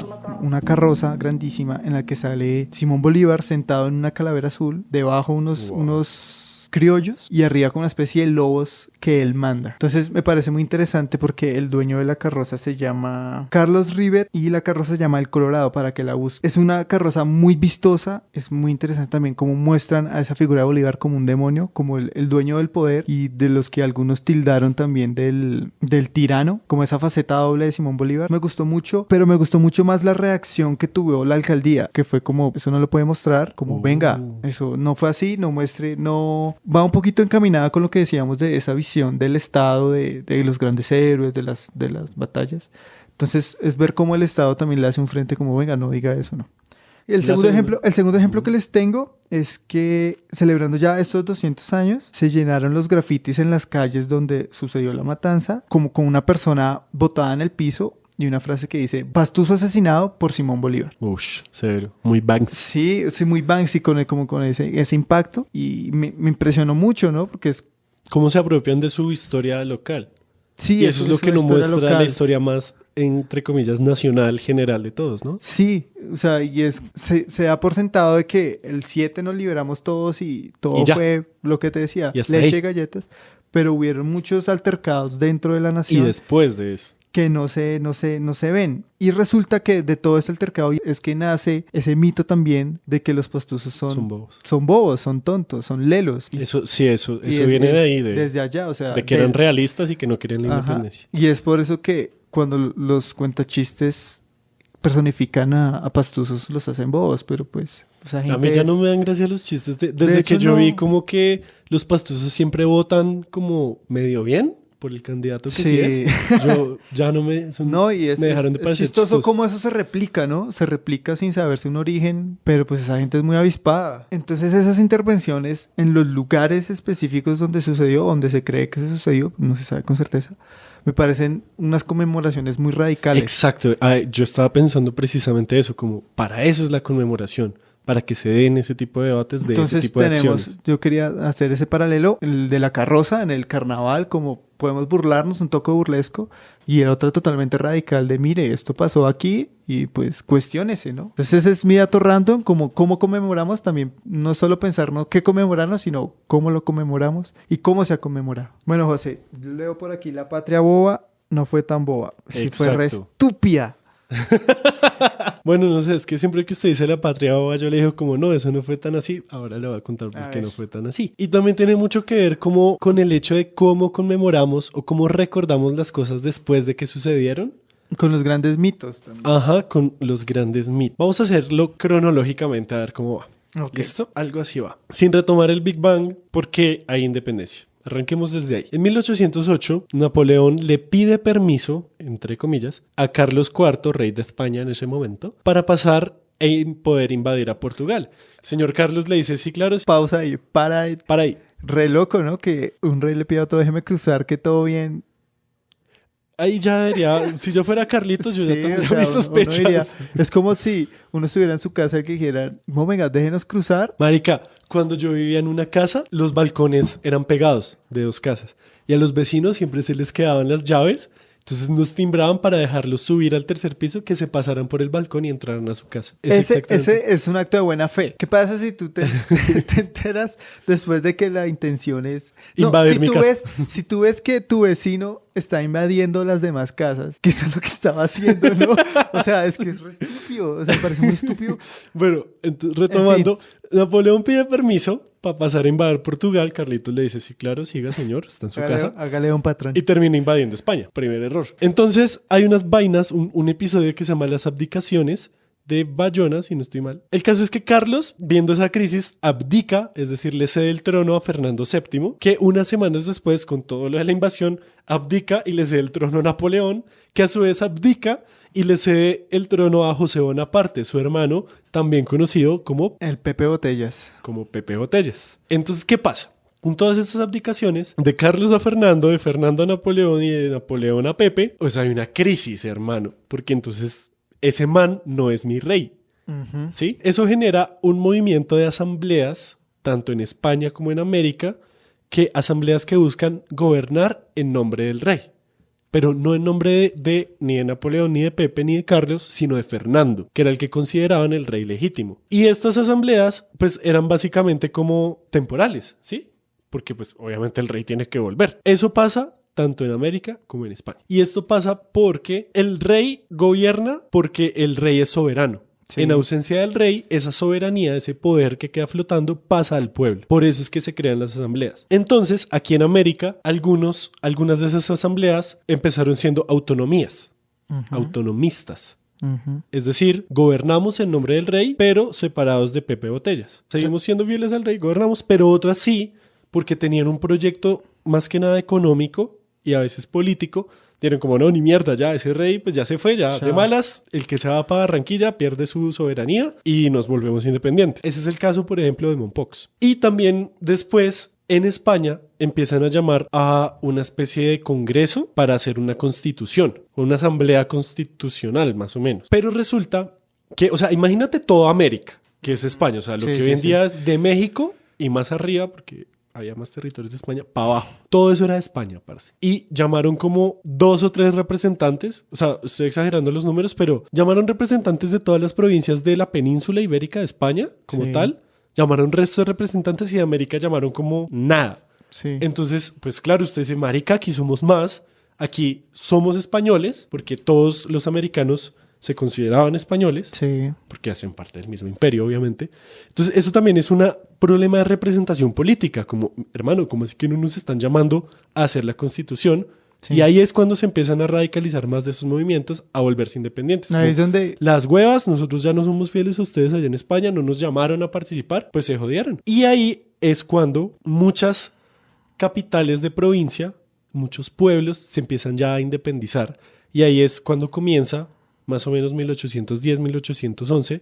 carroza grandísima en la que sale Simón Bolívar sentado en una calavera azul, debajo unos criollos y arriba con una especie de lobos que él manda. Entonces me parece muy interesante porque el dueño de la carroza se llama Carlos Rivet y la carroza se llama El Colorado, para que la busque. Es una carroza muy vistosa, es muy interesante también cómo muestran a esa figura de Bolívar como un demonio, como el dueño del poder, y de los que algunos tildaron también del tirano, como esa faceta doble de Simón Bolívar. Me gustó mucho, pero me gustó mucho más la reacción que tuvo la alcaldía, que fue como, eso no lo puede mostrar, como venga, eso no fue así, no muestre, no... Va un poquito encaminada con lo que decíamos de esa visión del Estado, de los grandes héroes, de las batallas. Entonces es ver cómo el Estado también le hace un frente como, venga, no diga eso, no. Y el segundo ejemplo que les tengo es que celebrando ya estos 200 años, se llenaron los grafitis en las calles donde sucedió la matanza, como con una persona botada en el piso y una frase que dice, Pastuso asesinado por Simón Bolívar. Ush, severo. Muy Banksy. Sí, muy Banksy con ese impacto, y me impresionó mucho, ¿no? Porque es... ¿Cómo se apropian de su historia local? Sí, y eso es lo que nos muestra local. La historia más, entre comillas, nacional, general de todos, ¿no? Sí, o sea, y se da por sentado de que el 7 nos liberamos todos y todo y fue lo que te decía, leche y galletas, pero hubieron muchos altercados dentro de la nación. Y después de eso. Que no se ven. Y resulta que de todo este altercado es que nace ese mito también de que los pastusos son bobos. Son bobos, son tontos, son lelos. Eso viene de ahí. Desde allá, o sea... De que eran realistas y que no querían la independencia. Y es por eso que cuando los cuentachistes personifican a pastusos, los hacen bobos, pero pues... A mí ya no me dan gracia los chistes. Desde que yo vi como que los pastusos siempre votan como medio bien por el candidato que sí es. Yo ya no me... me dejaron de parecer es chistoso cómo eso se replica, ¿no? Se replica sin saberse un origen, pero pues esa gente es muy avispada. Entonces esas intervenciones en los lugares específicos donde sucedió, donde se cree que se sucedió, no se sabe con certeza, me parecen unas conmemoraciones muy radicales. Exacto. Yo estaba pensando precisamente eso, como para eso es la conmemoración, para que se den ese tipo de debates, ese tipo de acciones. Yo quería hacer ese paralelo, el de la carroza en el carnaval, como podemos burlarnos, un toque burlesco, y el otro totalmente radical de, mire, esto pasó aquí y pues cuestiónese, ¿no? Entonces ese es mi dato random, como cómo conmemoramos también, no solo pensarnos qué conmemorarnos, sino cómo lo conmemoramos y cómo se ha conmemorado. Bueno, José, yo leo por aquí, la patria boba no fue tan boba, sí fue re estúpida. Bueno, no sé, es que siempre que usted dice la patria boba, yo le digo como no, eso no fue tan así. Ahora le voy a contar por qué no fue tan así. Y también tiene mucho que ver como con el hecho de cómo conmemoramos o cómo recordamos las cosas después de que sucedieron. Con los grandes mitos también. Ajá, con los grandes mitos. Vamos a hacerlo cronológicamente a ver cómo va. Okay. ¿Listo? Algo así va. Sin retomar el Big Bang, porque hay independencia. Arranquemos desde ahí. En 1808, Napoleón le pide permiso, entre comillas, a Carlos IV, rey de España en ese momento, para pasar e poder invadir a Portugal. Señor Carlos le dice, sí, claro. Pausa ahí, para ahí. Re loco, ¿no? Que un rey le pida a todo, déjeme cruzar, que todo bien. Ahí ya debería, si yo fuera Carlitos, yo ya tendría mis sospechas. Es como si uno estuviera en su casa y que dijeran, no, venga, déjenos cruzar. Marica, cuando yo vivía en una casa, los balcones eran pegados de dos casas. Y a los vecinos siempre se les quedaban las llaves Entonces nos timbraban para dejarlos subir al tercer piso, que se pasaran por el balcón y entraran a su casa. Ese es un acto de buena fe. ¿Qué pasa si tú te enteras después de que la intención es... No, invadir mi casa. Si tú ves que tu vecino está invadiendo las demás casas, que eso es lo que estaba haciendo, ¿no? O sea, es que es re estúpido. O sea, me parece muy estúpido. Bueno, retomando, Napoleón pide permiso para pasar a invadir Portugal. Carlitos le dice, sí, claro, siga, señor, está en su casa. Hágale un patrón. Y termina invadiendo España. Primer error. Entonces, hay unas vainas, un episodio que se llama Las Abdicaciones de Bayona, si no estoy mal. El caso es que Carlos, viendo esa crisis, abdica, es decir, le cede el trono a Fernando VII, que unas semanas después, con todo lo de la invasión, abdica y le cede el trono a Napoleón, que a su vez abdica y le cede el trono a José Bonaparte, su hermano, también conocido como... El Pepe Botellas. Como Pepe Botellas. Entonces, ¿qué pasa? Con todas estas abdicaciones, de Carlos a Fernando, de Fernando a Napoleón y de Napoleón a Pepe, pues hay una crisis, hermano, porque entonces ese man no es mi rey. Uh-huh. ¿Sí? Eso genera un movimiento de asambleas, tanto en España como en América, asambleas que buscan gobernar en nombre del rey. Pero no en nombre ni de Napoleón, ni de Pepe, ni de Carlos, sino de Fernando, que era el que consideraban el rey legítimo. Y estas asambleas, pues, eran básicamente como temporales, ¿sí? Porque, pues, obviamente el rey tiene que volver. Eso pasa tanto en América como en España. Y esto pasa porque el rey gobierna porque el rey es soberano. Sí. En ausencia del rey, esa soberanía, ese poder que queda flotando, pasa al pueblo. Por eso es que se crean las asambleas. Entonces, aquí en América, algunas de esas asambleas empezaron siendo autonomías, autonomistas. Uh-huh. Es decir, gobernamos en nombre del rey, pero separados de Pepe Botellas. Seguimos siendo fieles al rey, gobernamos, pero otras sí, porque tenían un proyecto más que nada económico y a veces político. Dieron como, no, ni mierda, ya ese rey pues ya se fue, ya de malas, el que se va para Barranquilla pierde su soberanía y nos volvemos independientes. Ese es el caso, por ejemplo, de Mompox. Y también después, en España, empiezan a llamar a una especie de congreso para hacer una constitución, una asamblea constitucional, más o menos. Pero resulta que, o sea, imagínate toda América, que es España, o sea, lo que hoy en día es de México y más arriba, porque había más territorios de España, para abajo. Todo eso era de España, parce. Y llamaron como 2 o 3 representantes, o sea, estoy exagerando los números, pero llamaron representantes de todas las provincias de la península ibérica de España, como tal. Llamaron resto de representantes y de América llamaron como nada. Sí. Entonces, pues claro, usted dice, marica, aquí somos más, aquí somos españoles, porque todos los americanos se consideraban españoles, porque hacen parte del mismo imperio, obviamente. Entonces, eso también es un problema de representación política, como, hermano, ¿cómo es que no nos están llamando a hacer la constitución? Sí. Y ahí es cuando se empiezan a radicalizar más de esos movimientos, a volverse independientes. Ahí es donde... Las huevas, nosotros ya no somos fieles a ustedes allá en España, no nos llamaron a participar, pues se jodieron. Y ahí es cuando muchas capitales de provincia, muchos pueblos se empiezan ya a independizar. Y ahí es cuando comienza, más o menos 1810, 1811,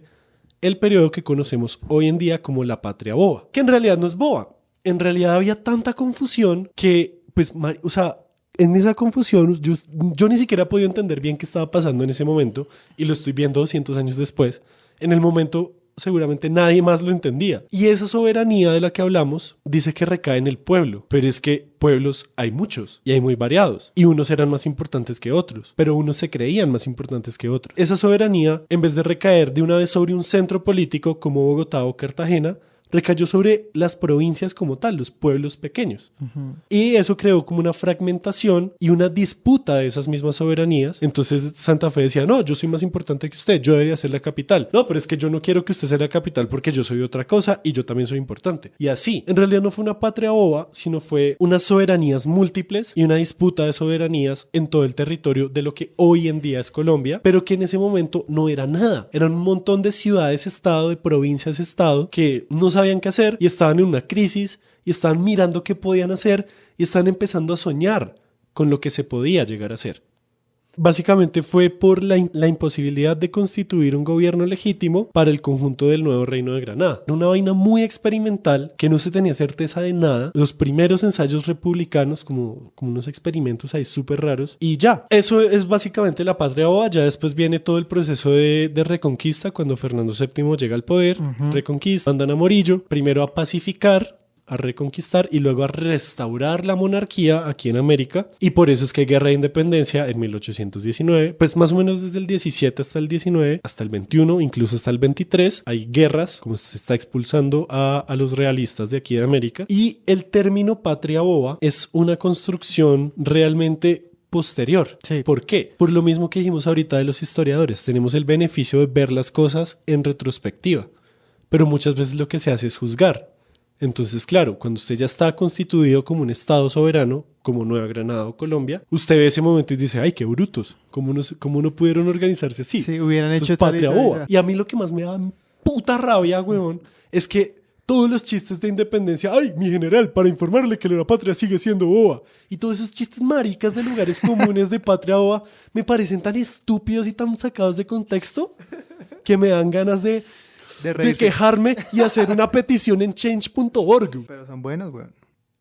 el periodo que conocemos hoy en día como la Patria Boba, que en realidad no es boba. En realidad había tanta confusión que, pues, o sea, en esa confusión yo ni siquiera he podido entender bien qué estaba pasando en ese momento y lo estoy viendo 200 años después. En el momento seguramente nadie más lo entendía. Y esa soberanía de la que hablamos dice que recae en el pueblo, pero es que pueblos hay muchos y hay muy variados y unos eran más importantes que otros, pero unos se creían más importantes que otros. Esa soberanía, en vez de recaer de una vez sobre un centro político como Bogotá o Cartagena, recayó sobre las provincias como tal, los pueblos pequeños. Uh-huh. Y eso creó como una fragmentación y una disputa de esas mismas soberanías. Entonces Santa Fe decía, no, yo soy más importante que usted, yo debería ser la capital. No, pero es que yo no quiero que usted sea la capital porque yo soy otra cosa y yo también soy importante. Y así, en realidad no fue una patria boba, sino fue unas soberanías múltiples y una disputa de soberanías en todo el territorio de lo que hoy en día es Colombia, pero que en ese momento no era nada. Eran un montón de ciudades-estado, de provincias-estado que no sabían qué hacer y estaban en una crisis y estaban mirando qué podían hacer y estaban empezando a soñar con lo que se podía llegar a hacer. Básicamente fue por la imposibilidad de constituir un gobierno legítimo para el conjunto del nuevo reino de Granada. Una vaina muy experimental que no se tenía certeza de nada. Los primeros ensayos republicanos como unos experimentos ahí súper raros. Y ya, eso es básicamente la patria boba. Ya después viene todo el proceso de reconquista cuando Fernando VII llega al poder. Uh-huh. Reconquista, mandan a Morillo primero a pacificar a reconquistar y luego a restaurar la monarquía aquí en América. Y por eso es que hay guerra de independencia en 1819, pues más o menos desde el 17 hasta el 19, hasta el 21, incluso hasta el 23. Hay guerras, como se está expulsando a los realistas de aquí de América. Y el término patria boba es una construcción realmente posterior. Sí. ¿Por qué? Por lo mismo que dijimos ahorita de los historiadores. Tenemos el beneficio de ver las cosas en retrospectiva, pero muchas veces lo que se hace es juzgar. Entonces, claro, cuando usted ya está constituido como un estado soberano, como Nueva Granada o Colombia, usted ve ese momento y dice, ay, qué brutos, ¿cómo no pudieron organizarse así? Sí, hubieran Entonces, hecho tal patria y tal y boba. tal. Y a mí lo que más me da puta rabia, weón, es que todos los chistes de independencia, ay, mi general, para informarle que la patria sigue siendo boba. Y todos esos chistes maricas de lugares comunes de patria boba me parecen tan estúpidos y tan sacados de contexto que me dan ganas de reírse. quejarme y hacer una petición en change.org. Pero son buenos, güey.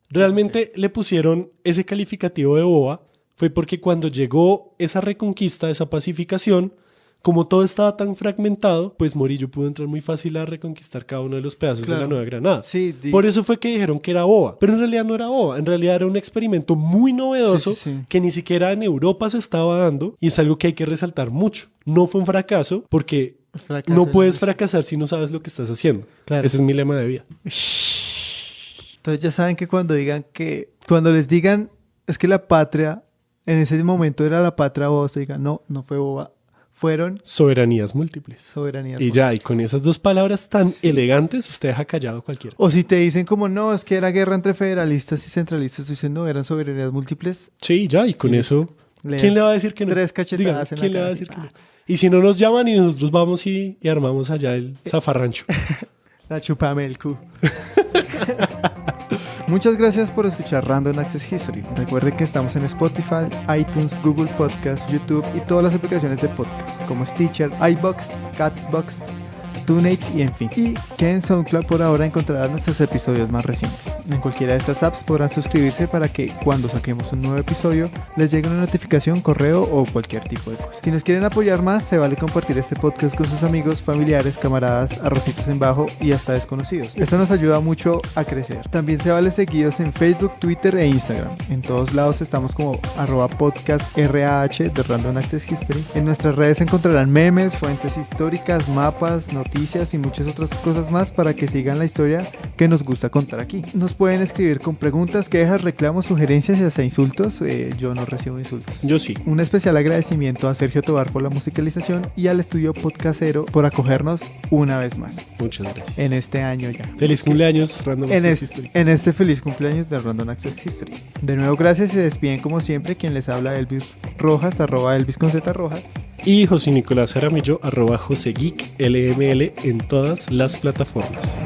Realmente le pusieron ese calificativo de boba fue porque cuando llegó esa reconquista, esa pacificación, como todo estaba tan fragmentado, pues Morillo pudo entrar muy fácil a reconquistar cada uno de los pedazos de la Nueva Granada. Sí, por eso fue que dijeron que era boba, pero en realidad no era boba, en realidad era un experimento muy novedoso Sí. que ni siquiera en Europa se estaba dando y es algo que hay que resaltar mucho. No fue un fracaso porque no puedes fracasar si no sabes lo que estás haciendo. Claro. Ese es mi lema de vida. Entonces ya saben que cuando les digan es que la patria en ese momento era la patria boba, ustedes digan no fue boba, fueron Soberanías múltiples. soberanías. Y ya, y con esas dos palabras tan elegantes, usted deja callado a cualquiera. O si te dicen como no, es que era guerra entre federalistas y centralistas, tú dices no, eran soberanías múltiples. Sí, ya, y con Y eso, le ¿quién das le va a decir que no? tres cachetadas Dígame, en la ¿quién le va a cara, decir así, que no? Y si no nos llaman y nosotros vamos y armamos allá el zafarrancho. La chupame el cu. Muchas gracias por escuchar Random Access History. Recuerde que estamos en Spotify, iTunes, Google Podcast, YouTube y todas las aplicaciones de podcast como Stitcher, iBox, Catsbox, TuneIn y en fin. Y que en SoundCloud por ahora encontrarán nuestros episodios más recientes. En cualquiera de estas apps podrán suscribirse para que cuando saquemos un nuevo episodio les llegue una notificación, correo o cualquier tipo de cosa. Si nos quieren apoyar más, se vale compartir este podcast con sus amigos, familiares, camaradas, arrocitos en bajo y hasta desconocidos. Esto nos ayuda mucho a crecer. También se vale seguidos en Facebook, Twitter e Instagram. En todos lados estamos como @podcastrah de Random Access History. En nuestras redes encontrarán memes, fuentes históricas, mapas, noticias y muchas otras cosas más para que sigan la historia que nos gusta contar aquí. Nos pueden escribir con preguntas, quejas, reclamos, sugerencias y hasta insultos. Yo no recibo insultos. Yo sí. Un especial agradecimiento a Sergio Tobar por la musicalización y al estudio podcastero por acogernos una vez más Muchas gracias. en este año ya. Feliz cumpleaños, Random Access History. En este feliz cumpleaños de Random Access History. De nuevo, gracias y se despiden como siempre quien les habla Elvis Rojas, @Elvis con Z Rojas. Y José Nicolás Jaramillo, @JoseGeekLML en todas las plataformas.